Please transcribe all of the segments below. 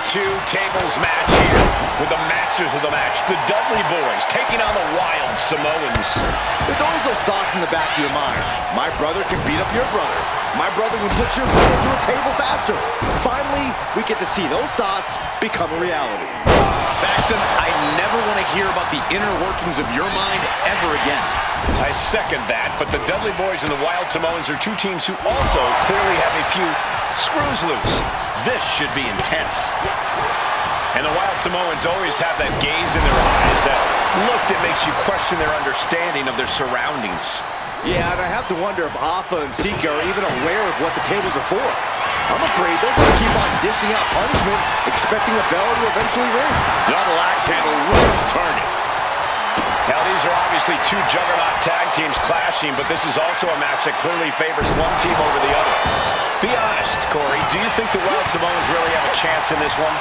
tables match here with the masters of the match, the Dudley Boyz, taking on the Wild Samoans. There's always those thoughts in the back of your mind. My brother can beat up your brother. My brother can put your brother through a table faster. Finally, we get to see those thoughts become a reality. Saxton, I never want to hear about the inner workings of your mind ever again. I second that, but the Dudley Boyz and the Wild Samoans are two teams who also clearly have a few screws loose. This should be intense. And the Wild Samoans always have that gaze in their eyes, that look that makes you question their understanding of their surroundings. Yeah, and I have to wonder if Alpha and Sika are even aware of what the tables are for. I'm afraid they'll just keep on dishing out punishment, expecting a bell to eventually ring. Double axe handle right on target. Now, these are obviously two juggernaut tag teams clashing, but this is also a match that clearly favors one team over the other. Be honest, Corey, do you think the Wild Samoans really have a chance in this one?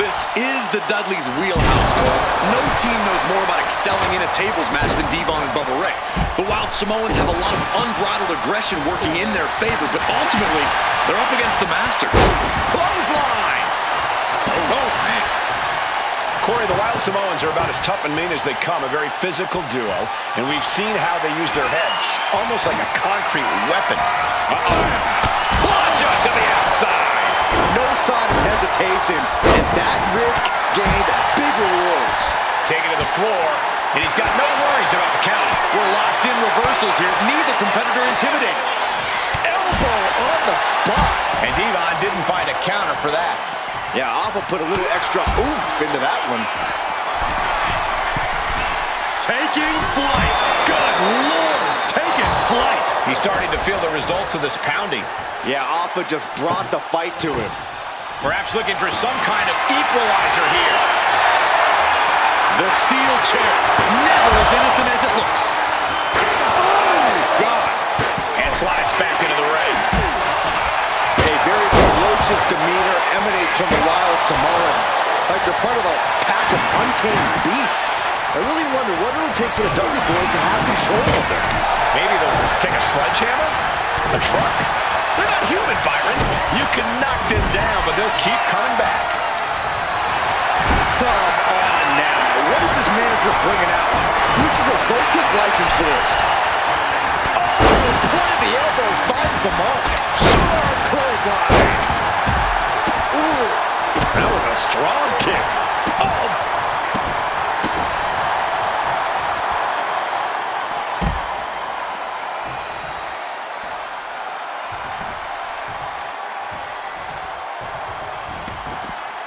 This is the Dudleys' wheelhouse, Cole. No team knows more about excelling in a tables match than Devon and Bubba Ray. The Wild Samoans have a lot of unbridled aggression working in their favor, but ultimately, they're up against the Masters. Clothesline! Oh, man. Corey, the Wild Samoans are about as tough and mean as they come, a very physical duo, and we've seen how they use their heads, almost like a concrete weapon. Plunge to the outside! No sign of hesitation, and that risk gained big rewards. Taken to the floor, and he's got no worries about the count. We're locked in reversals here. Neither competitor intimidated. Elbow on the spot. And Devon didn't find a counter for that. Yeah, Alpha put a little extra oomph into that one. Taking flight. Good Lord, taking flight. He's starting to feel the results of this pounding. Yeah, Alpha just brought the fight to him. Perhaps looking for some kind of equalizer here. The steel chair, never as innocent as it looks. Oh, God. And slides back into the ring. A very ferocious demeanor emanates from the Wild Samoans, like they're part of a pack of untamed beasts. I really wonder what it'll take for the Dudley Boyz to have control of them. Maybe they'll take a sledgehammer? A truck? They're not human, Byron. You can knock them down, but they'll keep coming back. Come on now. What is this manager bringing out? He should revoke his license for this. Oh, the point of the elbow finds the mark. Sharp clothesline. Ooh, that was a strong kick. Oh.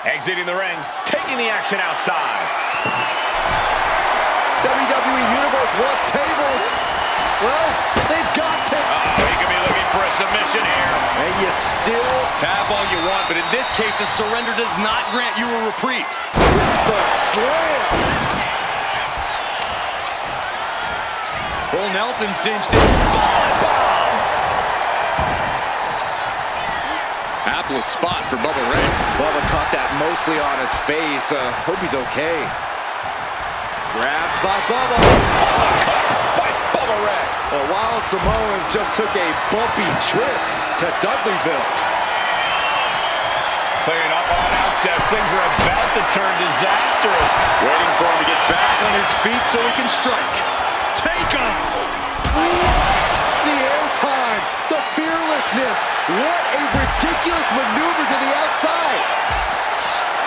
Exiting the ring, taking the action outside. WWE Universe wants tables. Well, they've got tables. He could be looking for a submission here. And you still Tab all you want, but in this case, a surrender does not grant you a reprieve. the slam. Full Nelson cinched it. Hapless spot for Bubba Ray. Bubba caught that mostly on his face. Hope he's okay. Grabbed by Bubba. By Bubba Ray. The Wild Samoans just took a bumpy trip to Dudleyville. Clearing up on out steps. Things are about to turn disastrous. Waiting for him to get back on his feet so he can strike. Take him! What? The airtime, the fearlessness. What a ridiculous maneuver to the outside.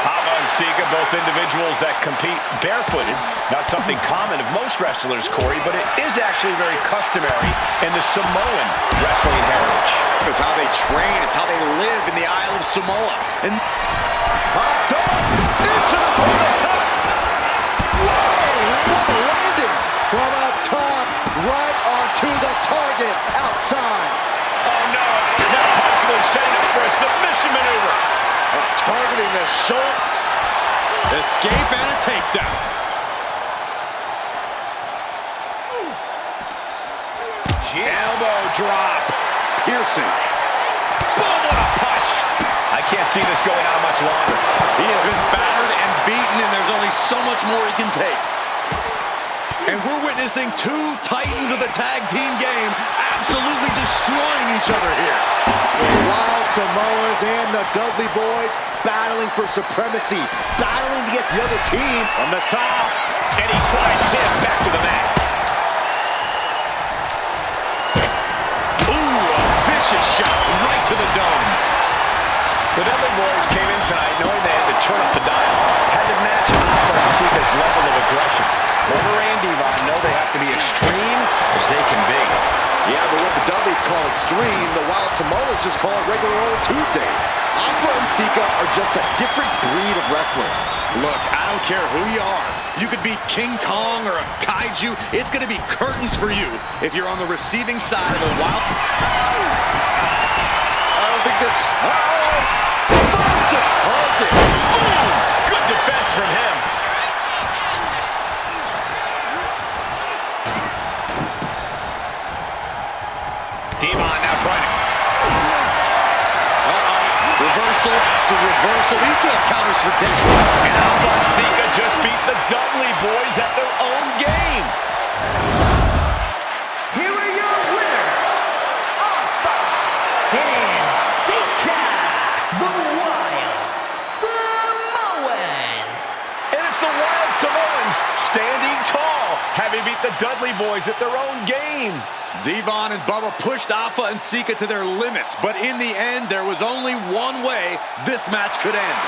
Hava and Sika, both individuals that compete barefooted. Not something common of most wrestlers, Corey, but it is actually very customary in the Samoan wrestling heritage. It's how they train. It's how they live in the Isle of Samoa. And Hot top, into the top. Whoa, what a landing. From up top, right onto the target outside. Oh no, now possibly setting up for a submission maneuver. Targeting the shoulder. escape and a takedown. Elbow drop. Piercing. Boom, what a punch. I can't see this going on much longer. He has been battered and beaten, and there's only so much more he can take. And we're witnessing two titans of the tag team game absolutely destroying each other here. The Wild Samoans and the Dudley Boyz battling for supremacy, battling to get the other team on the top. And he slides him back to the mat. Ooh, a vicious shot right to the dome. The Dudley Boyz came in tonight knowing they had to turn up the dial, had to match Alpha and Sika's level of aggression. Barbara and Devon know they have to be extreme as they can be. Yeah, but what the Dudleys call extreme, the Wild Samoans just call it regular old Tuesday. Alpha and Sika are just a different breed of wrestling. Look, I don't care who you are. You could be King Kong or a kaiju. It's going to be curtains for you if you're on the receiving side of the Wild. I don't think this... Finds a target. Boom! Good defense from him. Devon now trying to... Reversal after reversal. These two have counters for days. And Alpha and Sika just beat the Dudley Boyz at their own game. Here are your winners, Alpha and Sika, the Wild Samoans. And it's the Wild Samoans standing tall, having beat the Dudley Boyz at their own game. Devon and Bubba pushed Alpha and Sika to their limits, but in the end, there was only one way this match could end.